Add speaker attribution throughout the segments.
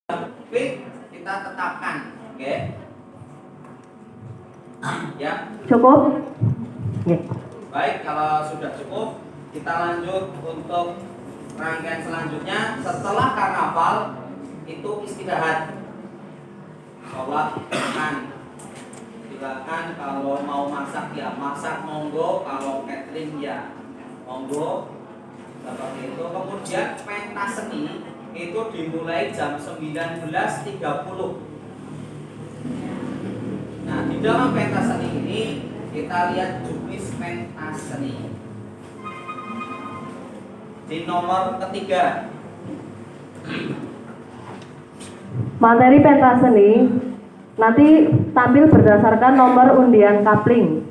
Speaker 1: Klik kita tetapkan, oke? Ya.
Speaker 2: Cukup? Ya.
Speaker 1: Baik, kalau sudah cukup, kita lanjut untuk rangkaian selanjutnya. Setelah karnaval itu istirahat, sholat, makan. Silakan kalau mau masak ya masak, monggo. Kalau catering ya monggo. Seperti itu. Kemudian pentas seni itu dimulai jam 19.30. Nah, di dalam pentas seni ini kita lihat juknis pentas seni di nomor ketiga.
Speaker 2: Materi pentas seni nanti tampil berdasarkan nomor undian kapling.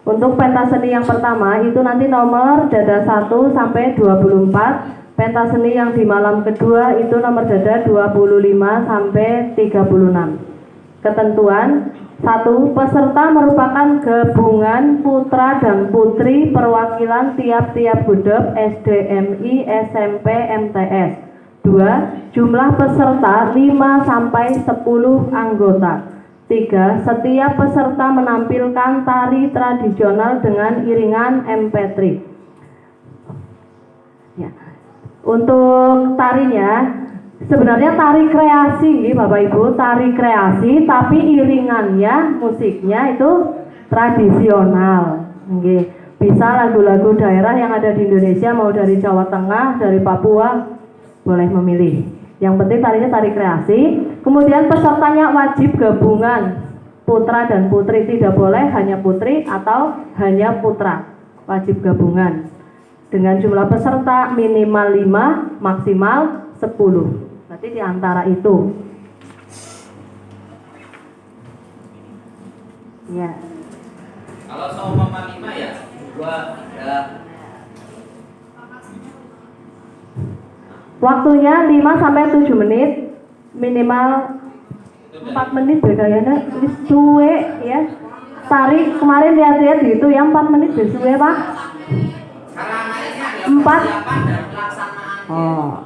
Speaker 2: Untuk pentas seni yang pertama itu nanti nomor dada 1 sampai 24. Pentas seni yang di malam kedua itu nomor dada 25 sampai 36. Ketentuan: 1. Peserta merupakan gabungan putra dan putri perwakilan tiap-tiap gudeg SDMI, SMP, MTS. 2. Jumlah peserta 5 sampai 10 anggota. 3. Setiap peserta menampilkan tari tradisional dengan iringan MP3. Ya. Untuk tarinya sebenarnya tari kreasi, Bapak Ibu, tari kreasi, tapi iringannya, musiknya itu tradisional. Oke. Bisa lagu-lagu daerah yang ada di Indonesia, mau dari Jawa Tengah, dari Papua, boleh memilih. Yang penting tarinya tari kreasi. Kemudian pesertanya wajib gabungan putra dan putri, tidak boleh hanya putri atau hanya putra, wajib gabungan. Dengan jumlah peserta minimal 5, maksimal 10. Berarti di antara itu. Ya.
Speaker 1: Kalau seumpama 5 ya 2, 3.
Speaker 2: Waktunya 5 sampai 7 menit, minimal 4 menit kayaknya suwe ya. Tari kemarin lihat-lihat gitu yang 4 menit suwe, Pak.
Speaker 1: Karangannya
Speaker 2: 4.
Speaker 1: persiapan dan pelaksanaan.
Speaker 2: Oh.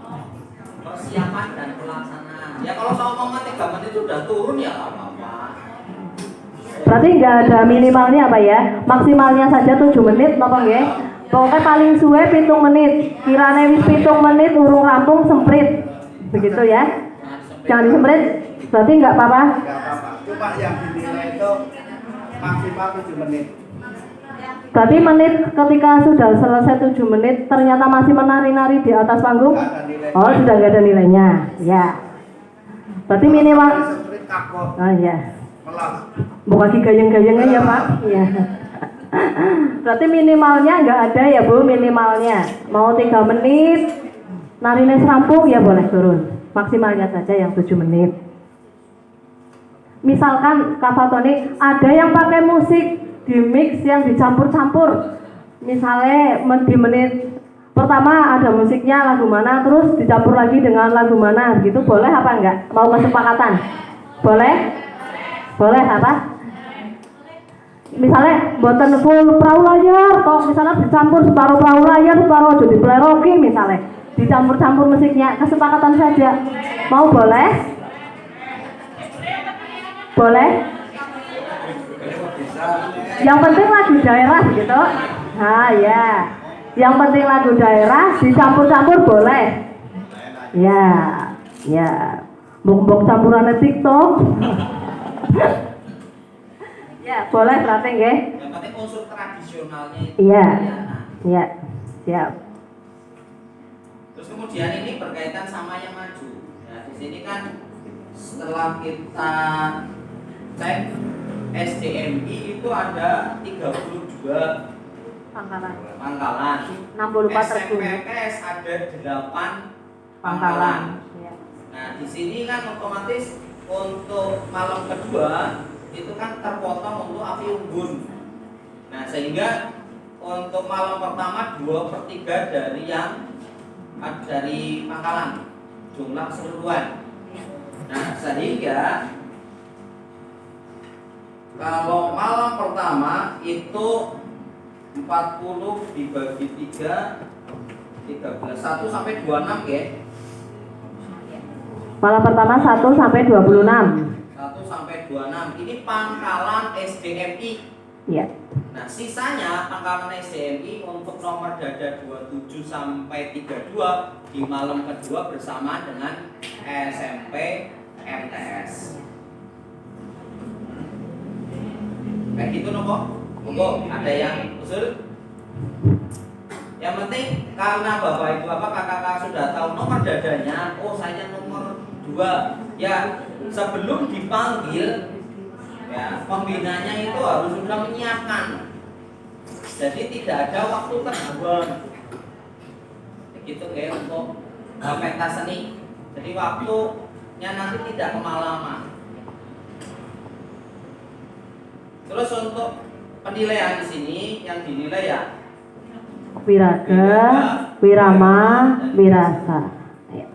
Speaker 1: Persiapan dan pelaksanaan. Ya kalau seumpama 3 menit itu udah turun ya enggak apa-apa.
Speaker 2: Berarti nggak ada minimalnya apa ya? Maksimalnya saja 7 menit, napa nggih? Pokoknya paling suwe 7 menit. Kirane wis 7 menit urung rampung semprit. Begitu ya. Jangan disemprit. Berarti nggak apa-apa.
Speaker 3: Nggak apa-apa. Cuma yang dinilai itu maksimal 7 menit.
Speaker 2: Berarti menit ketika sudah selesai 7 menit ternyata masih menari-nari di atas panggung. Oh, sudah nggak ada nilainya. Ya. Berarti minimal. Oh ya. Bukan gayeng-gayengnya ya, Pak. Iya. Berarti minimalnya nggak ada ya, Bu, minimalnya. Mau 3 menit narine rampung ya boleh turun. Maksimalnya saja yang 7 menit. Misalkan Kafatonik ada yang pakai musik di mix yang dicampur-campur. Misalnya di menit pertama ada musiknya lagu mana, terus dicampur lagi dengan lagu mana, gitu boleh apa enggak? Mau kesepakatan? Boleh? Boleh apa? Misalnya boten full perahu layar, atau misalnya dicampur separuh perahu layar, separuh aja dipleroki misalnya, dicampur-campur musiknya, kesepakatan saja. Mau boleh? Boleh? Yang penting lagu daerah gitu. Nah ya, yang penting lagu daerah dicampur-campur boleh. Ya, ya. Bok-bok campurannya TikTok. Ya, boleh berarti nggih.
Speaker 1: Yang penting unsur tradisionalnya itu.
Speaker 2: Iya. Iya. Siap.
Speaker 1: Terus kemudian ini berkaitan sama yang maju. Nah, di sini kan setelah kita cek SDMI itu ada 32 pangkalan.
Speaker 2: 64 terbunuh.
Speaker 1: SMPTS ada 8
Speaker 2: Pangkalan. Ya.
Speaker 1: Nah, di sini kan otomatis untuk malam kedua itu kan terpotong untuk api unggun. Nah, sehingga untuk malam pertama 2/3 dari yang dari pangkalan jumlah keseluruhan. Nah, sehingga kalau malam pertama itu 40 dibagi 3 13 1 sampai 26 ya.
Speaker 2: Malam pertama 1 sampai 26.
Speaker 1: 1 sampai 26. Ini pangkalan SDMI.
Speaker 2: Ya.
Speaker 1: Nah, sisanya pangkalan SDMI untuk nomor dada 27 sampai 32 di malam kedua bersama dengan SMP MTS. Kayak gitu nopo. Monggo, ada yang usul? Yang penting karena Bapak Ibu kakak-kakak sudah tahu nomor dadanya, oh saya nomor 2. Ya, sebelum dipanggil ya, pembinanya itu harus sudah menyiapkan. Jadi tidak ada waktu terbuang. Begitu ya untuk pentas seni. Jadi waktunya nanti tidak kemalaman. Terus untuk penilaian di sini yang dinilai ya
Speaker 2: Wiraga, wirama, wirasa. Ya.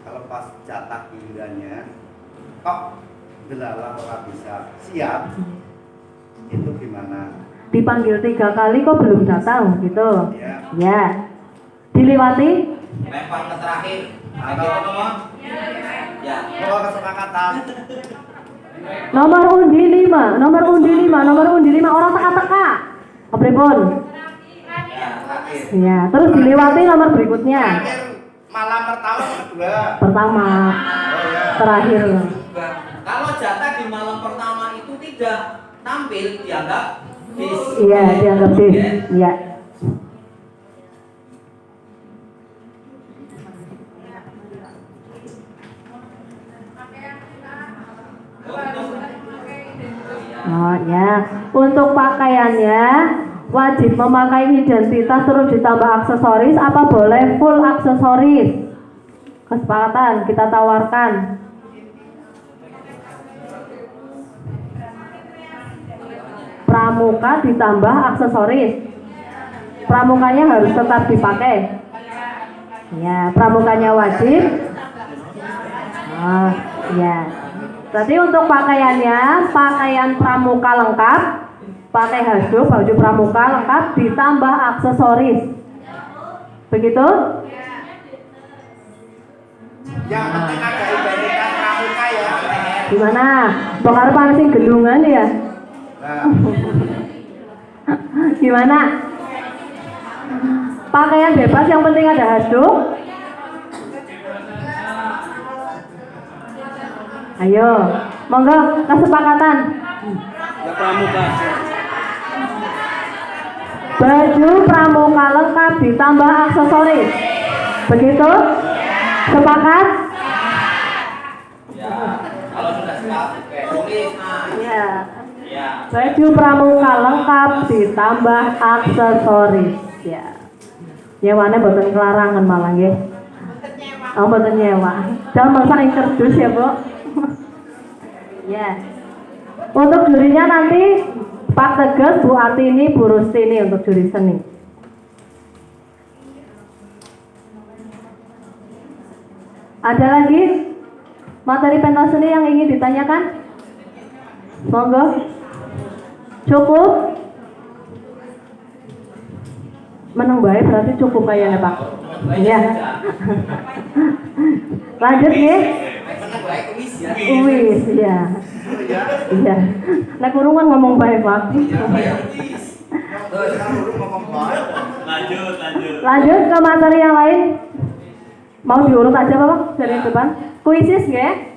Speaker 3: Kalau pas jatah gilirannya kok delalah orang bisa siap, itu gimana?
Speaker 2: Dipanggil 3 kali kok belum datang gitu.
Speaker 3: Ya.
Speaker 2: Ya. Dilewati?
Speaker 1: lempar ke terakhir. Lagi apa? Ya.
Speaker 3: Kalau kesepakatan
Speaker 2: Nomor undi 5, nomor undi 5 orang teka-teka. Kepripun?
Speaker 1: Ya, terakhir.
Speaker 2: Ya, terus dilewati nomor berikutnya.
Speaker 3: terakhir malam pertama kedua.
Speaker 2: Pertama,
Speaker 3: Oh ya.
Speaker 2: terakhir.
Speaker 1: Kalau jatah di malam pertama itu tidak tampil dianggap dis.
Speaker 2: Iya, dianggap dis. Iya. Oh ya, untuk pakaiannya wajib memakai identitas terus ditambah aksesoris apa boleh full aksesoris? Kesepakatan kita tawarkan. Pramuka ditambah aksesoris. Pramukanya harus tetap dipakai. Ya, pramukanya wajib. Oh, ya. Berarti untuk pakaiannya, pakaian pramuka lengkap, pakai hasduk, baju pramuka lengkap, ditambah aksesoris. Begitu?
Speaker 3: Yang penting ada identitas pramuka ya.
Speaker 2: Gimana? Bokar pancing gendungan ya?
Speaker 3: Nah,
Speaker 2: Gimana? Pakaian bebas yang penting ada hasduk. Ayo, monggo kesepakatan.
Speaker 4: Ya pramuka.
Speaker 2: Baju pramuka lengkap ditambah aksesoris. Begitu? Sepakat?
Speaker 1: Ya, kalau sudah siap, oke, tulis. Nah,
Speaker 2: Ya.
Speaker 1: ya.
Speaker 2: Baju pramuka lengkap ditambah aksesoris. Ya. Nyewane boten kelarangan malah nggih. Oh, boten nyewa. Jangan masak ing kerdus ya, Bu. Ya. Untuk jurinya nanti Pak Tegas, Bu Artini, Bu Rustini untuk juri seni. Ada lagi materi pentas seni yang ingin ditanyakan? Monggo. Cukup? Menang baik berarti cukup kayaknya Pak. Iya. Lanjut nih.
Speaker 1: Menang baik kuis ya.
Speaker 2: Uwis, iya. Iya. Nek kurung kan ngomong baik Pak.
Speaker 3: terus kan dulu ngomong baik.
Speaker 2: Lanjut ke materi yang lain. Mau diurut aja Bapak dari depan. Kuisis ya.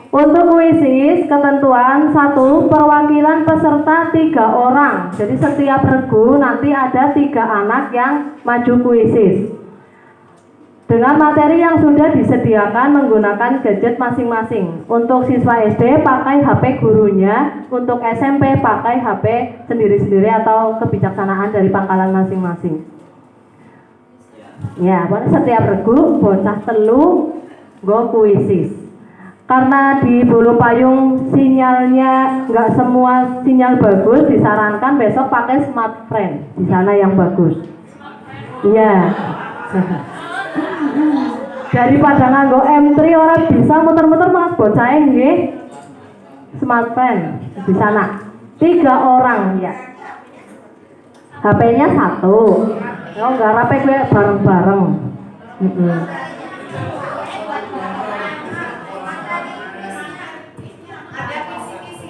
Speaker 2: Untuk kuisis ketentuan 1 perwakilan peserta 3 orang. Jadi setiap regu nanti ada 3 anak yang maju kuisis. Dengan materi yang sudah disediakan menggunakan gadget masing-masing. Untuk siswa SD pakai HP gurunya, untuk SMP pakai HP sendiri-sendiri atau kebijaksanaan dari pangkalan masing-masing. Ya, pokoknya setiap regu bocah telu go kuisis. Karena di bulu payung sinyalnya nggak semua sinyal bagus, disarankan besok pakai smartfren di sana yang bagus. Iya. Daripada nganggo M3 orang bisa muter-muter mas bocah nggih. Smartfren di sana 3 orang ya. HP-nya 1. Oh nggak rapi gue bareng-bareng. Mm-mm.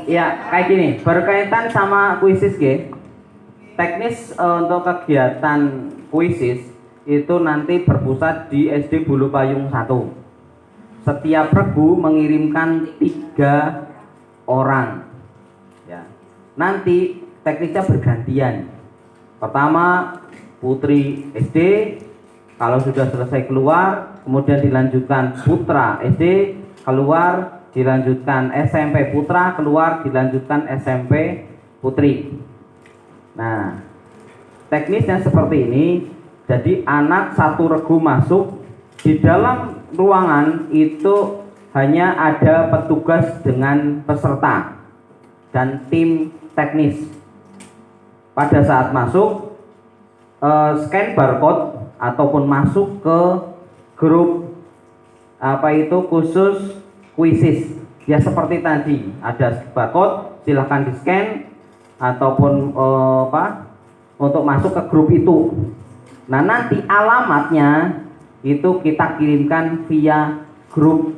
Speaker 1: Ya, kayak gini, berkaitan sama kuisis G. Teknis untuk kegiatan kuisis itu nanti berpusat di SD Bulu Payung 1. Setiap regu mengirimkan 3 orang. Ya. Nanti teknisnya bergantian. Pertama putri SD, kalau sudah selesai keluar, kemudian dilanjutkan putra SD keluar, dilanjutkan SMP putra keluar, dilanjutkan SMP putri. Nah, teknisnya seperti ini. Jadi anak satu regu masuk, di dalam ruangan itu hanya ada petugas dengan peserta dan tim teknis. Pada saat masuk, scan barcode ataupun masuk ke grup khusus kuisis. Ya seperti tadi, ada barcode, silahkan di scan ataupun untuk masuk ke grup itu. Nah, nanti alamatnya itu kita kirimkan via grup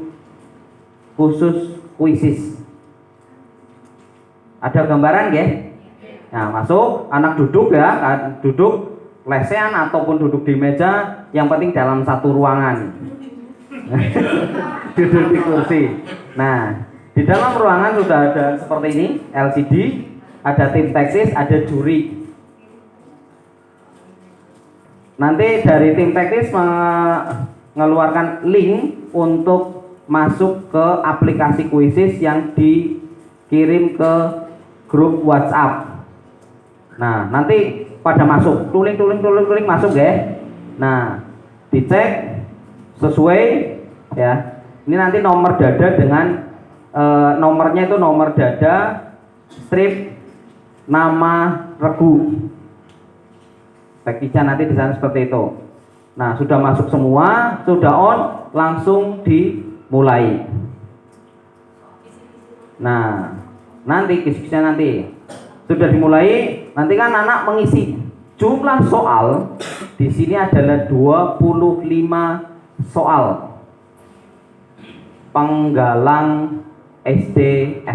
Speaker 1: khusus kuisis. Ada gambaran ya? Nah, masuk, anak duduk ya, duduk lesehan ataupun duduk di meja, yang penting dalam satu ruangan. Duduk di kursi. Nah, di dalam ruangan sudah ada seperti ini, LCD, ada tim teknis, ada juri. Nanti dari tim teknis mengeluarkan link untuk masuk ke aplikasi kuisis yang dikirim ke grup WhatsApp. Nah, nanti pada masuk, tuling masuk ya. Nah, dicek sesuai ya. Ini nanti nomor dada dengan nomornya itu nomor dada strip nama regu. Teknisnya nanti di sana seperti itu. Nah, sudah masuk semua, sudah on, langsung dimulai. Nah, nanti kisahnya nanti sudah dimulai, nanti kan anak mengisi jumlah soal. Di sini adalah 25 soal. Penggalang SD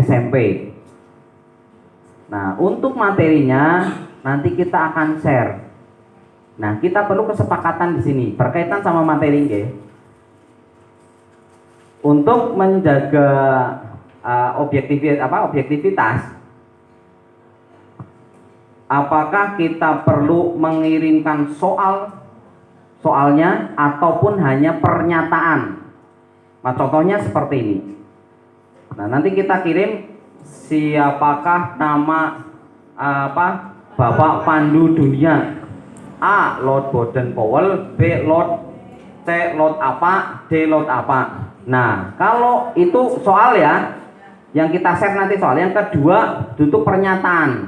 Speaker 1: SMP. Nah, untuk materinya nanti kita akan share. Nah, kita perlu kesepakatan di sini berkaitan sama materi ya. Untuk menjaga objektivitas, apakah kita perlu mengirimkan soalnya ataupun hanya pernyataan? Nah, contohnya seperti ini. Nah, nanti kita kirim siapakah nama Bapak Pandu Dunia. A. Lord Baden Powell, B. C. Lord apa, D. Lord apa. Nah, kalau itu soal ya, yang kita share nanti soal. Yang kedua, bentuk pernyataan.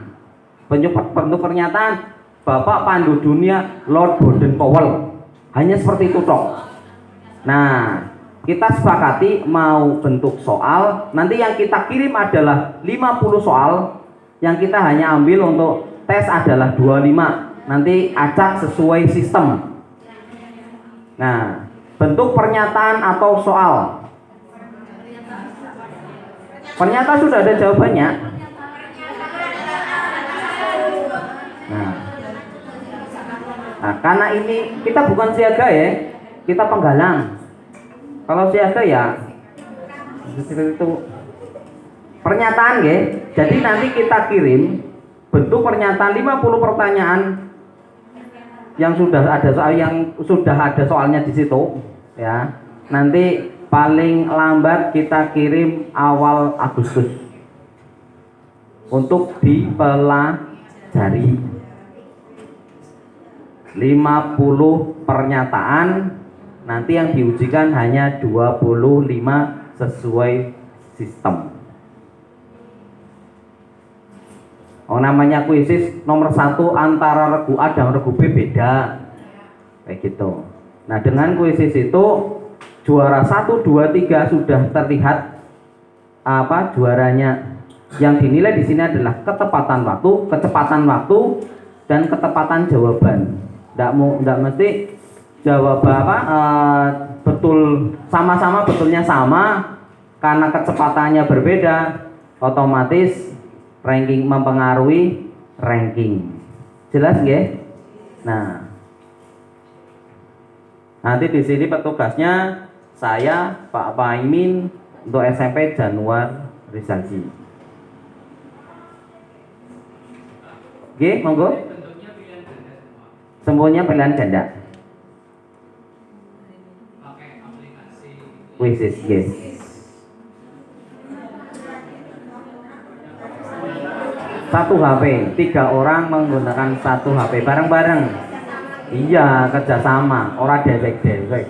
Speaker 1: Bentuk pernyataan Bapak Pandu Dunia Lord Baden Powell. Hanya seperti itu toh. Nah, kita sepakati mau bentuk soal. Nanti yang kita kirim adalah 50 soal. Yang kita hanya ambil untuk tes adalah 25. Nanti acak sesuai sistem. Nah, bentuk pernyataan atau soal. Pernyataan sudah ada jawabannya. Nah, karena ini kita bukan siaga ya, kita penggalang. Kalau siaga ya itu pernyataan ya. Jadi nanti kita kirim bentuk pernyataan 50 pertanyaan yang sudah ada soalnya di situ ya. Nanti paling lambat kita kirim awal Agustus untuk dipelajari. 50 pernyataan, nanti yang diujikan hanya 25 sesuai sistem. Oh, namanya kuisis nomor 1 antara regu A dan regu B beda. Kayak gitu. Nah, dengan kuisis itu juara 1, 2, 3 sudah terlihat juaranya. Yang dinilai di sini adalah ketepatan waktu, kecepatan waktu, dan ketepatan jawaban. Tidak mesti jawab apa betul sama-sama betulnya sama karena kecepatannya berbeda, otomatis ranking mempengaruhi ranking. Jelas nggih? Nah, nanti di sini petugasnya saya Pak Paimin untuk SMP Januar Rizalji. Oke, monggo. Semuanya pilihan ganda. Wisis, yes. Satu HP, 3 orang menggunakan satu HP bareng-bareng. Iya, kerjasama, orang dewek-dewek.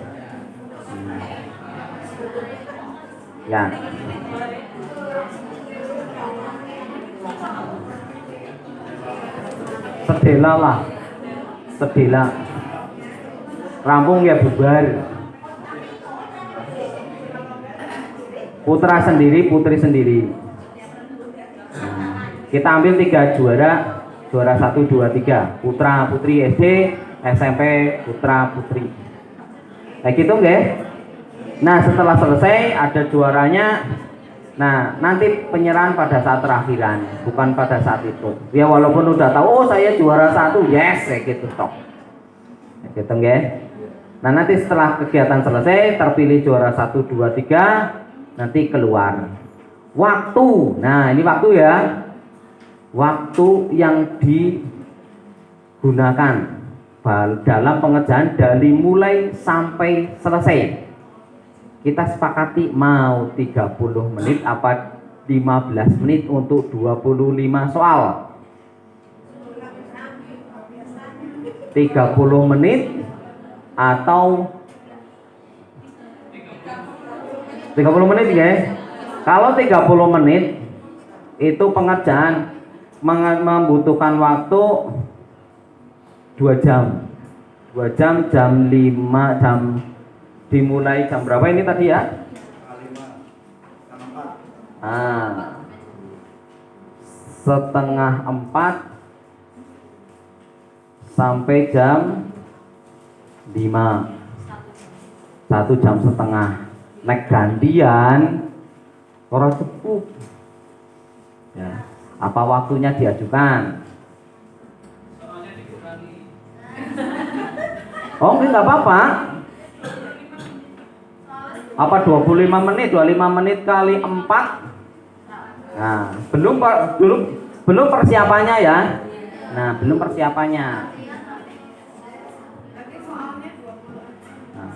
Speaker 1: Ya. Sedela lah, sedela. Rampung ya bubar. Putra sendiri, putri sendiri. Kita ambil 3 juara, juara 1, 2, 3. Putra, putri SD, SMP, putra, putri. Kayak gitu nggih? Nah, setelah selesai ada juaranya. Nah, nanti penyerahan pada saat terakhiran, bukan pada saat itu. Ya walaupun udah tahu, oh saya juara 1, yes, kayak gitu toh. Kayak gitu nggih? Nah, nanti setelah kegiatan selesai, terpilih juara 1, 2, 3, nanti keluar. Waktu. Nah, ini waktu ya. Waktu yang digunakan dalam pengerjaan dari mulai sampai selesai. Kita sepakati mau 30 menit apa 15 menit untuk 25 soal. 30 menit atau 30 menit ya. Kalau 30 menit itu pengerjaan membutuhkan waktu 2 jam. 2 jam, jam 5, jam dimulai jam berapa ini tadi ya? 5, setengah 4 sampai jam 5. 1 jam setengah. Nek gantian orang sepuh. Ya. Apa waktunya diajukan? Oh, enggak apa-apa. Apa 25 menit, 25 menit kali 4. Nah, belum persiapannya ya. Nah, belum persiapannya. Nah,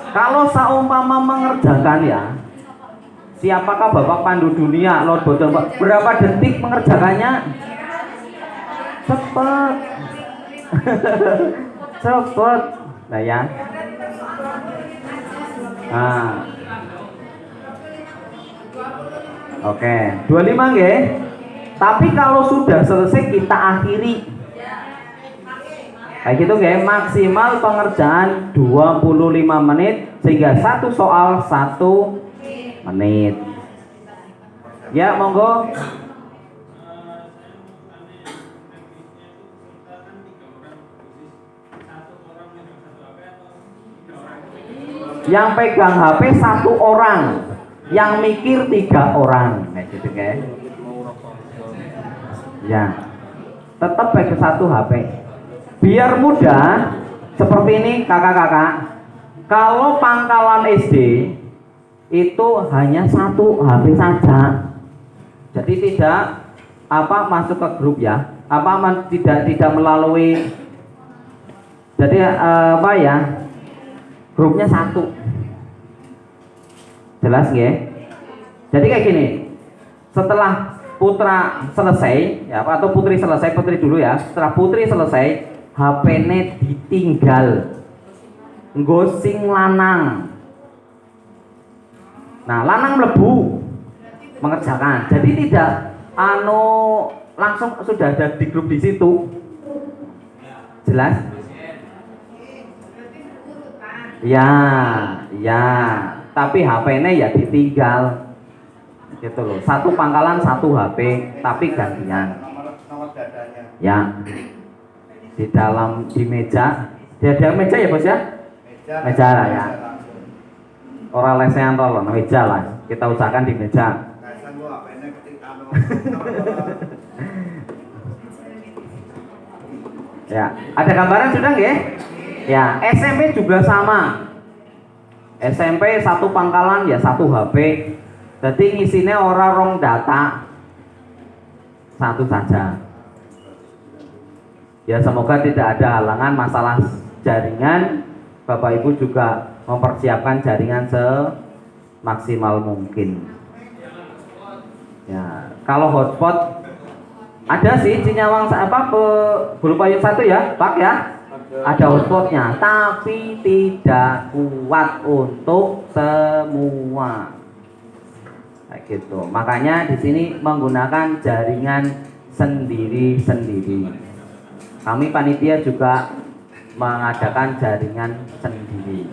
Speaker 1: kalau saumpama mengerjakan ya, siapakah Bapak Pandu Dunia, Lord Bodong? Berapa detik mengerjakannya? Cepat. Cepat. Nah ya. Nah. Oke, 25 nggih. Tapi kalau sudah selesai kita akhiri. Kayak gitu nggih, maksimal pengerjaan 25 menit sehingga satu soal 1 menit. Ya, monggo. Yang pegang HP 1 orang, yang mikir 3 orang, kayak gitu guys. Ya, tetap pakai 1 HP. Biar mudah, seperti ini kakak-kakak. Kalau pangkalan SD itu hanya 1 HP saja. Jadi tidak masuk ke grup ya. Tidak melalui. Jadi grupnya 1. Jelas nggih? Jadi kayak gini. Setelah putra selesai ya, atau putri selesai, putri dulu ya. Setelah putri selesai, HP-ne ditinggal. Nggo sing lanang. Nah, lanang mlebu mengerjakan. Jadi tidak langsung sudah ada di grup di situ. Jelas? Ya. Tapi HP-nya ya ditinggal. Gitu loh. 1 pangkalan 1 HP, tapi gantian.
Speaker 3: Nomor dadanya.
Speaker 1: Ya. Di meja
Speaker 5: Dia meja ya bos ya? Meja lah ya.
Speaker 3: langsung.
Speaker 5: Orang lesehan tolong meja lah. Kita usahakan di meja.
Speaker 3: Kaisan gua apa ini ketik anu.
Speaker 5: Ya, ada gambaran sudah nggih? Ya, SMP juga sama. SMP satu pangkalan ya satu HP. Jadi ngisinya orang rong data satu saja. Ya semoga tidak ada halangan masalah jaringan. Bapak Ibu juga mempersiapkan jaringan semaksimal mungkin. Ya, kalau hotspot ada sih Cinyawang Bulu Payung 1 ya, Pak ya. Ada hotspotnya, tapi tidak kuat untuk semua. Kayak gitu. Makanya di sini menggunakan jaringan sendiri-sendiri. Kami panitia juga mengadakan jaringan sendiri.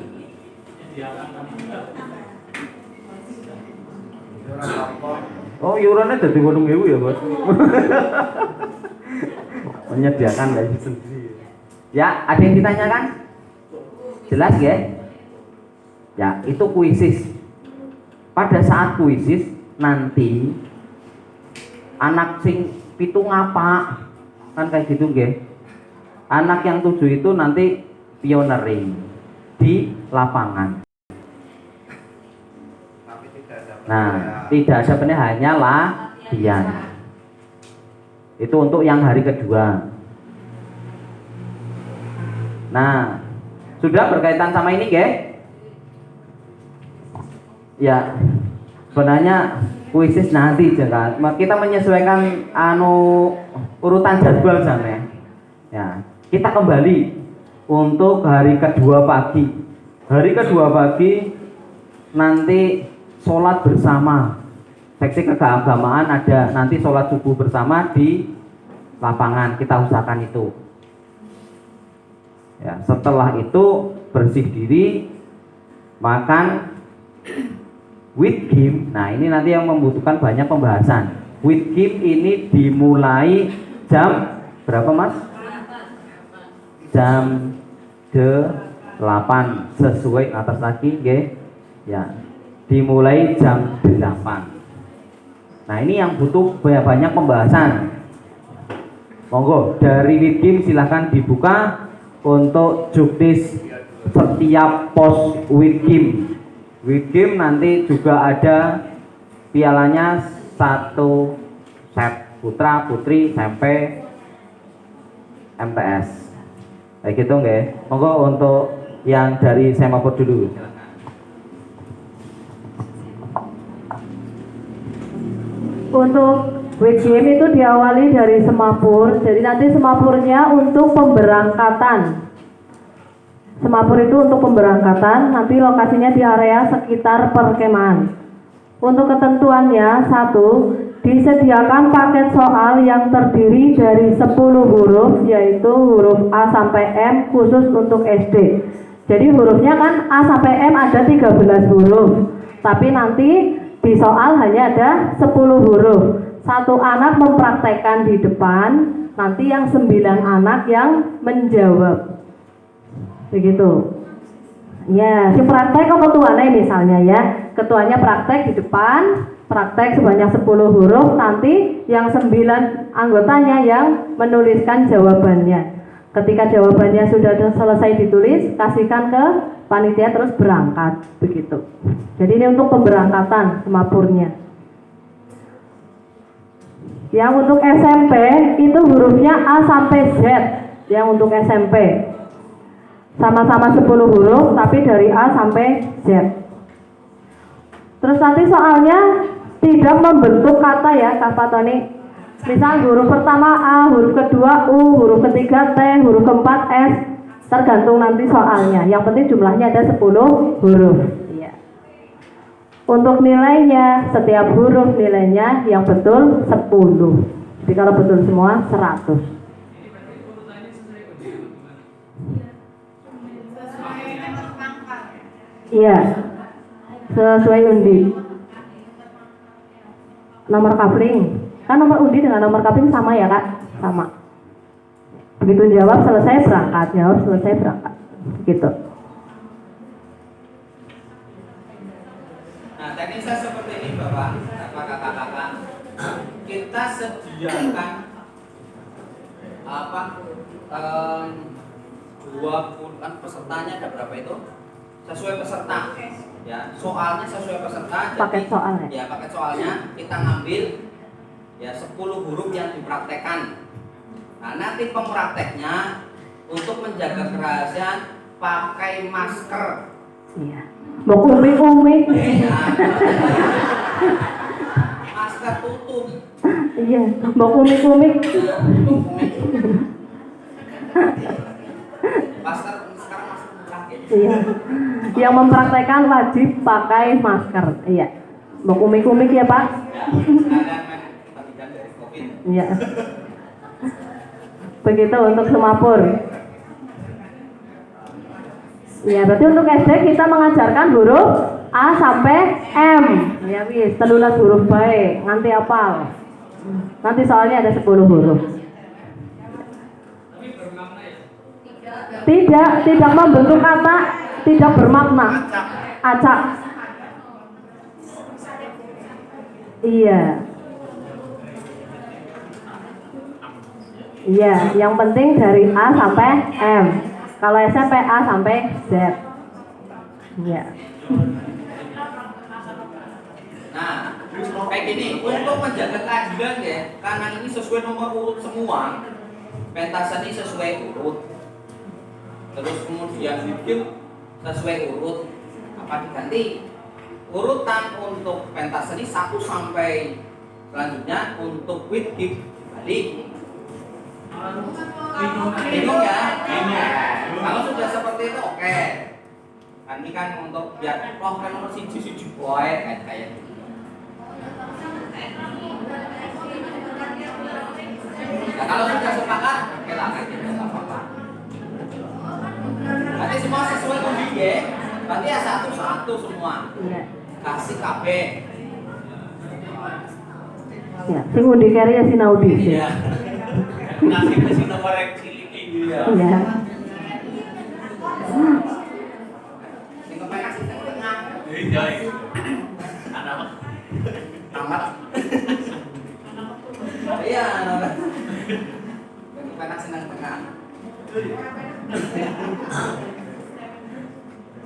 Speaker 5: Oh, iurannya dari 8.000 ya, Bos. Menyediakan dari sendiri. Ya, ada yang ditanyakan? Jelas ya? Ya, itu kuisis. Pada saat kuisis nanti anak sing pitu ngapa? Kan kayak gitu nggih. Anak yang 7 itu nanti pioneering di lapangan.
Speaker 3: Tapi tidak ada.
Speaker 5: Nah, tidak sebenarnya hanya latihan. Itu untuk yang hari kedua. Nah, sudah berkaitan sama ini, nggih? Ya, sebenarnya kuisis nanti jangan. Kita menyesuaikan urutan jadwal sana. Ya, kita kembali untuk hari kedua pagi. Hari kedua pagi nanti sholat bersama. Seksi keagamaan ada nanti sholat subuh bersama di lapangan. Kita usahakan itu. Ya, setelah itu bersih diri, makan, with game. Nah, ini nanti yang membutuhkan banyak pembahasan. With game ini dimulai jam berapa, Mas? Jam 8 sesuai atas lagi, nggih. Ya. Dimulai jam 8. Nah, ini yang butuh banyak pembahasan. Monggo dari with game silahkan dibuka untuk juknis setiap pos with game. With game nanti juga ada pialanya 1 set putra putri sampai MTS. Kayak gitu nggih. Monggo untuk yang dari Semapur dulu.
Speaker 2: Untuk with game itu diawali dari Semapur. Jadi nanti Semapurnya untuk pemberangkatan. Semapur itu untuk pemberangkatan, nanti lokasinya di area sekitar perkemahan. Untuk ketentuannya, 1, disediakan paket soal yang terdiri dari 10 huruf, yaitu huruf A sampai M khusus untuk SD. Jadi hurufnya kan A sampai M ada 13 huruf, tapi nanti di soal hanya ada 10 huruf. Satu anak mempraktekkan di depan, nanti yang 9 anak yang menjawab. Begitu. Ya, si praktek kok ketuanya misalnya ya. Ketuanya praktek di depan, praktek sebanyak 10 huruf, nanti yang 9 anggotanya yang menuliskan jawabannya. Ketika jawabannya sudah selesai ditulis, kasihkan ke panitia terus berangkat, begitu. Jadi ini untuk pemberangkatan Semapurnya. Yang untuk SMP itu hurufnya A sampai Z. Yang untuk SMP sama-sama 10 huruf tapi dari A sampai Z. Terus nanti soalnya tidak membentuk kata ya Kak Fatoni. Misal huruf pertama A, huruf kedua U, huruf ketiga T, huruf keempat S. Tergantung nanti soalnya. Yang penting jumlahnya ada 10 huruf. Iya. Untuk nilainya, setiap huruf nilainya yang betul 10. Jadi kalau betul semua 100. Iya, sesuai undi. Nomor kapling, kan nomor undi dengan nomor kapling sama ya Kak? Sama. Begitu jawab selesai berangkat, jawab selesai berangkat. gitu.
Speaker 1: Nah, teknisnya seperti ini Bapak, kakak-kakak. Kita sediakan apa? 20 kan pesertanya ada berapa itu? Sesuai peserta. Ya, soalnya sesuai peserta.
Speaker 2: Paket soal ya?
Speaker 1: Ya, paket soalnya kita ngambil ya 10 huruf yang dipraktekkan. Nah, nanti pemprakteknya untuk menjaga kerahasiaan pakai masker.
Speaker 2: Iya. Mau umik-umik.
Speaker 1: Ya. Masker tutup.
Speaker 2: Iya, mau umik-umik.
Speaker 1: Masker sekarang masker murah ya.
Speaker 2: Iya. Yang mempraktekkan wajib pakai masker. Iya. Mau umik-umik ya, Pak?
Speaker 1: Ya, sekalian bagian dari Covid.
Speaker 2: Iya. Begitu untuk semapur. Ya, berarti untuk SD kita mengajarkan huruf A sampai M. Ya wis, 13 huruf baik, nganti hafal. Nanti soalnya ada 10 huruf. Tidak membentuk kata, tidak bermakna. Acak. Iya. Iya, yang penting dari A sampai M. Kalau SMP A sampai Z. Iya.
Speaker 1: Nah, kayak gini, untuk menjaga keadilan ya, karena ini sesuai nomor urut semua, pentas ini sesuai urut. Terus kemudian bikin sesuai urut, apa diganti? Urutan untuk pentas ini 1 sampai selanjutnya untuk widgip balik. Bingung ya? Kalau sudah seperti itu oke. Kan ini kan untuk biar kan nomor siji boy kayak gitu. Nah, kalau sudah sepakat, oke lah kayak gitu nggak apa-apa. Nanti semua sesuai undi ya. Berarti ya satu-satu semua.
Speaker 2: Iya.
Speaker 1: Kasih KB.
Speaker 2: Ya, sing undi kari ya Sinaudi.
Speaker 1: Iya. Kasih ke sini nomor yang cilik ini ya.
Speaker 2: Iya.
Speaker 1: Sing kepengen sing tengah.
Speaker 4: Iya. Anak
Speaker 1: Tamat. Iya, nomor. Yang kepengen sing tengah.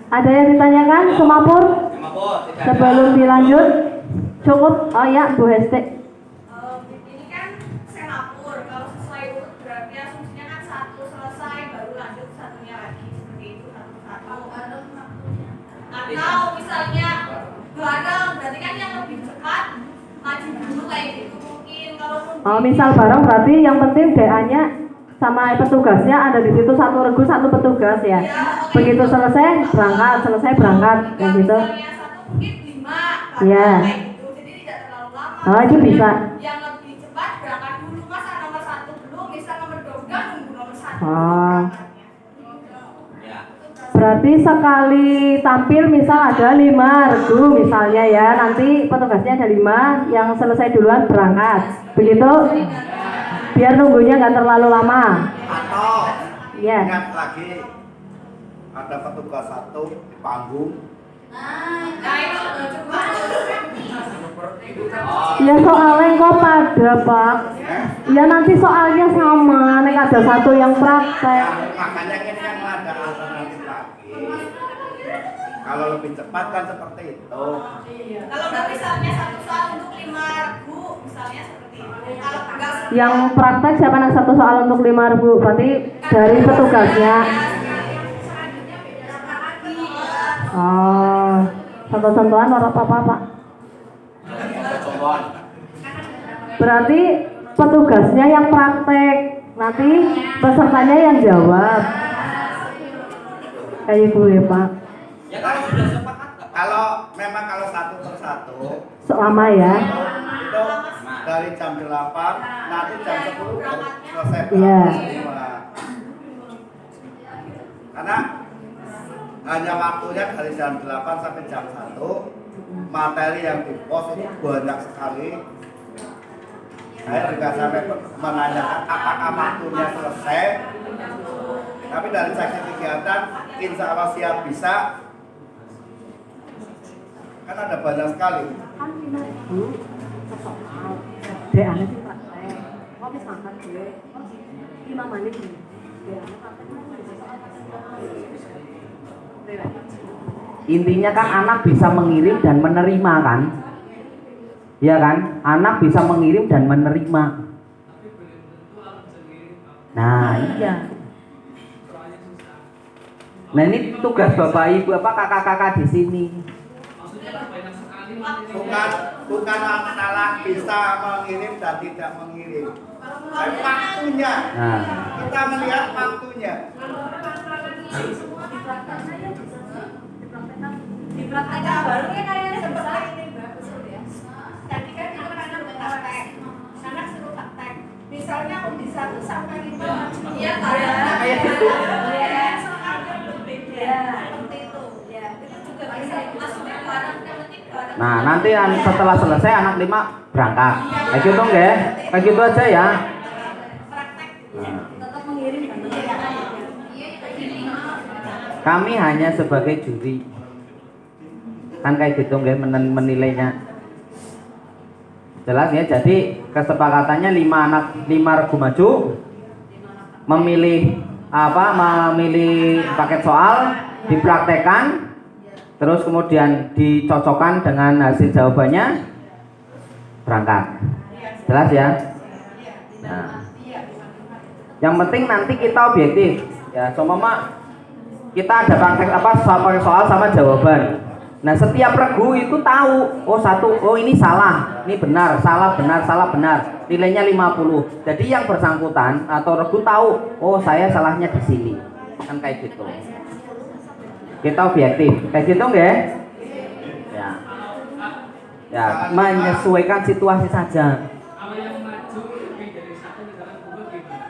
Speaker 2: Ada yang ditanyakan semapur? Sebelum dilanjut, cukup. Oh ya, Bu Hesti.
Speaker 6: Ini kan semapur, kalau sesuai urut berarti asumsinya kan 1 selesai baru lanjut satunya lagi seperti itu satu-satu. Atau misalnya bareng, berarti kan yang lebih cepat maju dulu kayak gitu mungkin kalau
Speaker 2: Oh, misal bareng berarti yang penting DA-nya sama petugasnya ada di situ, satu regu satu petugas ya. Begitu selesai berangkat kayak gitu.
Speaker 6: Misalnya satu mungkin 5
Speaker 2: Iya.
Speaker 6: kayak gitu, jadi tidak terlalu lama.
Speaker 2: Oh, itu bisa.
Speaker 6: Yang lebih cepat berangkat dulu, masa nomor 1 belum, misal nomor 2 udah nunggu nomor 1
Speaker 2: Oh.
Speaker 1: Ya.
Speaker 2: Berarti sekali tampil misal ada 5 regu misalnya ya, nanti petugasnya ada 5 yang selesai duluan berangkat. Begitu? Biar nunggunya nggak terlalu lama.
Speaker 3: Atau
Speaker 2: Iya.
Speaker 3: ingat lagi ada petugas 1 di panggung.
Speaker 6: Nah itu coba.
Speaker 2: Ya soalnya kok pada Pak. Ya nanti soalnya sama, nek ada satu yang praktek.
Speaker 3: Makanya ini kan ada alternatif lagi. Kalau lebih cepat kan seperti itu.
Speaker 6: Kalau udah misalnya satu soal untuk 5 regu, misalnya seperti itu. Kalau enggak
Speaker 2: Yang praktek siapa yang satu soal untuk 5.000, berarti dari petugasnya. Oh, sentuh-sentuhan atau apa Pak?
Speaker 1: Contohan.
Speaker 2: Berarti petugasnya yang praktek, nanti pesertanya yang jawab. Kayak gue Pak.
Speaker 1: Ya kalau sudah sepakat nggak apa-apa.
Speaker 3: Kalau memang kalau 1 per 1
Speaker 2: Selama ya.
Speaker 3: itu dari jam 8 nanti jam 10 baru selesai
Speaker 2: Iya.
Speaker 3: semua. Karena hanya waktunya dari jam 8 sampai jam 1, materi yang di pos itu banyak sekali. Saya juga sampai menanyakan apakah waktunya selesai. Tapi dari seksi kegiatan, insya Allah siap bisa. Kan ada banyak sekali.
Speaker 2: Dek ane sih praktek. Kok bisa angkat gue? 5 menit nih. Dek ane praktek.
Speaker 5: Intinya kan anak bisa mengirim dan menerima kan? Ya kan? Anak bisa mengirim dan menerima. Nah, iya. Nah, ini tugas Bapak Ibu apa kakak-kakak di sini.
Speaker 3: Bukan masalah bisa mengirim dan tidak mengirim. Tapi waktunya.
Speaker 5: Nah,
Speaker 3: Kita melihat waktunya.
Speaker 6: Dipraktekkan barunya kayaknya sebentar ini bagus ya. Tadi kan kita anak praktek, anak suruh praktek. Misalnya undi 1 sampai 5. Iya
Speaker 5: kayak gitu.
Speaker 6: Iya, soalnya berbeda. Seperti itu. Ya, itu juga bisa maksudnya barang yang penting barang.
Speaker 5: Nah, nanti setelah selesai anak 5 berangkat. Kayak gitu nggak? Kayak gitu aja ya.
Speaker 6: Praktek.
Speaker 5: Nah,
Speaker 6: Tetap mengirim dan mengirim.
Speaker 5: kami hanya sebagai juri. Kan kayak gitu nggak menilainya. Jelas ya. Jadi kesepakatannya 5 regu maju memilih memilih paket soal, dipraktekkan, terus kemudian dicocokkan dengan hasil jawabannya, berangkat. Jelas ya. Nah, yang penting nanti kita objektif ya. Mama kita ada praktek pakai soal sama jawaban. Nah, setiap regu itu tahu, oh ini salah, ini benar, salah benar, salah benar. Nilainya 50. Jadi yang bersangkutan atau regu tahu, oh saya salahnya di sini. Kan kayak gitu. Kita objektif. Kayak gitu nggak? Ya. Ya, menyesuaikan situasi saja.
Speaker 4: Kalau yang maju lebih dari 1 misalkan guru gimana?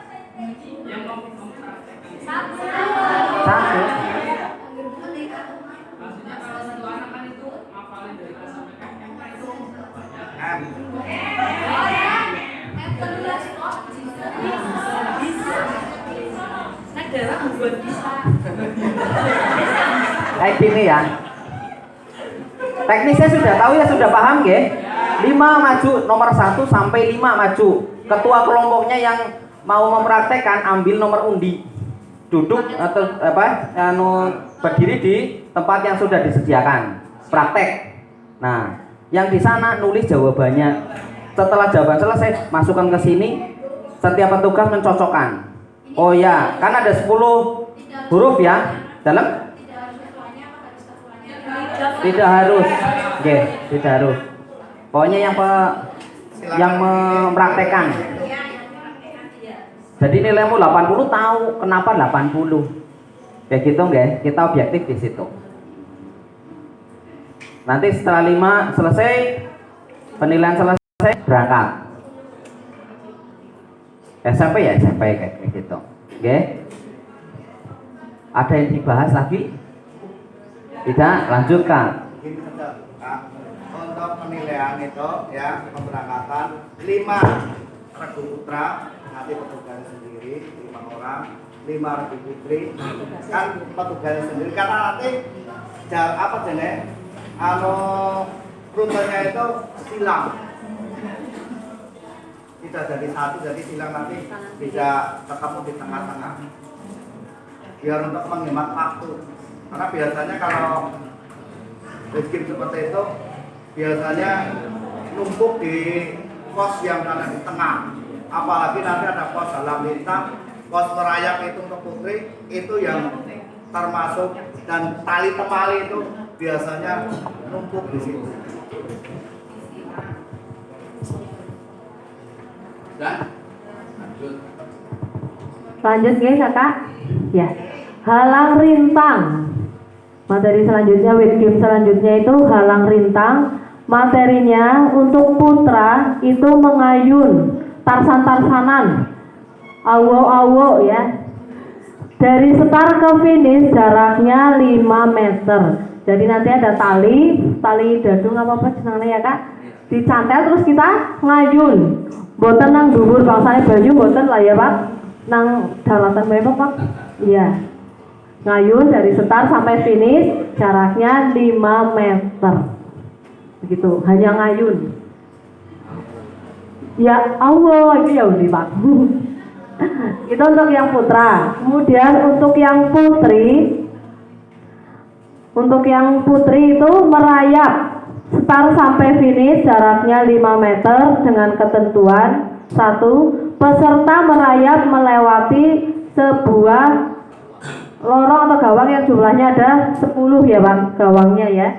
Speaker 4: Yang mempraktekkan
Speaker 5: Satu.
Speaker 4: maksudnya kalau satu anak kan itu hafalin dari A sampai F itu banyak.
Speaker 5: Kayak gini ya. Teknisnya sudah tahu ya, sudah paham nggih? 5 maju, nomor 1 sampai 5 maju. Ketua kelompoknya yang mau mempraktekkan ambil nomor undi. Duduk atau berdiri di tempat yang sudah disediakan. Praktek. Nah, yang di sana nulis jawabannya. Setelah jawaban selesai, masukkan ke sini. Setiap petugas mencocokkan. Oh ya, kan ada 10 huruf ya dalam. Tidak harus. Oke, tidak harus. Pokoknya yang mempraktekkan. Jadi nilaimu 80 tahu kenapa 80. Kayak gitu nggak? Kita objektif di situ. Nanti setelah 5 selesai, penilaian selesai, berangkat. SMP ya SMP kayak gitu. Oke? Ada yang dibahas lagi? Tidak, lanjutkan.
Speaker 3: Gini saja, Pak. Untuk penilaian itu ya pemberangkatan 5 regu putra, nanti petugas sendiri 5 orang, 5 regu putri, kan petugas sendiri karena nanti apa jenis rutenya itu silang. Tidak jadi satu, jadi silang nanti bisa ketemu di tengah-tengah. Biar untuk menghemat waktu. Karena biasanya kalau rezeki seperti itu biasanya numpuk di pos yang ada di tengah. Apalagi nanti ada pos dalam lintang, pos merayap itu untuk putri itu yang termasuk, dan tali temali itu biasanya numpuk di situ.
Speaker 2: Lanjut guys, Kakak. Ya. Halang rintang. Materi selanjutnya, with game selanjutnya itu halang rintang. Materinya untuk putra itu mengayun tarsan-tarsanan, awo-awo ya. Dari start ke finish jaraknya 5 meter. Jadi nanti ada tali dadung apa jenenge ya Kak. Dicantel terus kita ngayun. Boten nang dhuwur bangsane banyu boten lah ya Pak. Nang daratan bae Pak. Iya. Ngayun dari start sampai finish jaraknya 5 meter. Begitu, hanya ngayun. Ya Allah, ini ya udah Pak. Itu untuk yang putra. Kemudian untuk yang putri itu merayap start sampai finish jaraknya 5 meter dengan ketentuan 1. Peserta merayap melewati sebuah lorong atau gawang yang jumlahnya ada 10 ya Pak, gawangnya ya.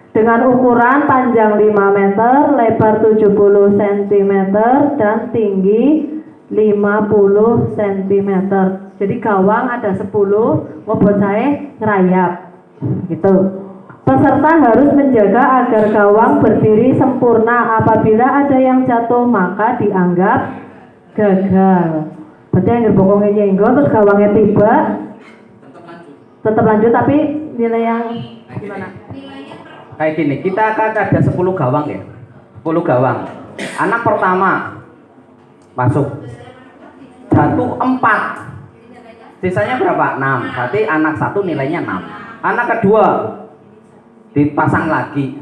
Speaker 2: Dengan ukuran panjang 5 meter, lebar 70 cm dan tinggi 50 cm. Jadi gawang ada 10, bobot saya ngerayap gitu. Peserta harus menjaga agar gawang berdiri sempurna. Apabila ada yang jatuh maka dianggap gagal. Berarti yang berbokongnya nyenggol terus gawangnya tiba, tetap lanjut tapi nilai yang gimana?
Speaker 5: Kayak gini, kita akan ada 10 gawang ya. 10 gawang. Anak pertama masuk. Jatuh 4. Sisanya berapa? 6. Berarti anak 1 nilainya 6. Anak kedua dipasang lagi.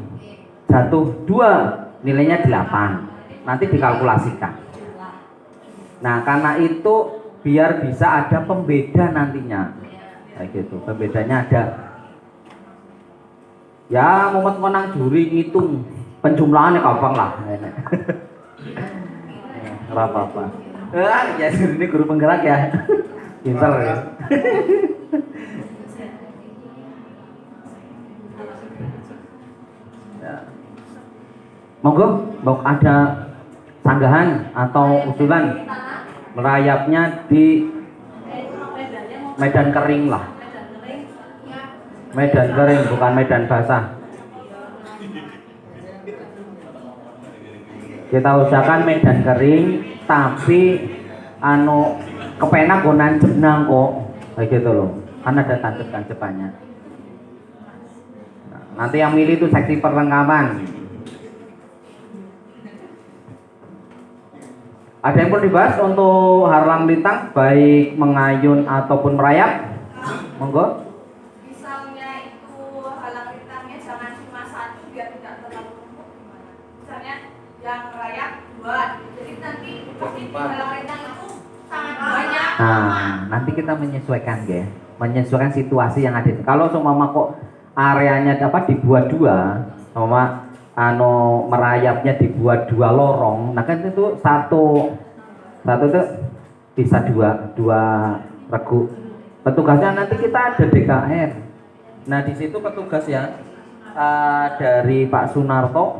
Speaker 5: Jatuh 2, nilainya 8. Nanti dikalkulasikan. Nah, karena itu biar bisa ada pembeda nantinya. Kayak gitu. Pembedanya ada. Ya, momen menang juri ngitung penjumlahannya gampang lah. Enggak apa-apa. Ya ini guru penggerak ya. Pintar ya. Monggo, ada sanggahan atau usulan merayapnya di medan kering lah. Medan kering bukan medan basah. Kita usahakan medan kering tapi kepenak gonan jenang kok kayak gitu loh. Kan ada tancep-tancepannya. Nah, nanti yang milih itu seksi perlengkapan. Ada yang perlu dibahas untuk halang lintang baik mengayun ataupun merayap? Monggo.
Speaker 6: Yang layak 2, jadi nanti pasti halang rintang itu sangat banyak.
Speaker 5: Nah, nanti kita menyesuaikan ya, menyesuaikan situasi yang ada. Kalau seumpama kok areanya dibuat 2, sama merayapnya dibuat 2 lorong, nah kan itu satu itu bisa dua regu. Petugasnya nanti kita ada DKR. Nah di situ petugas ya dari Pak Sunarto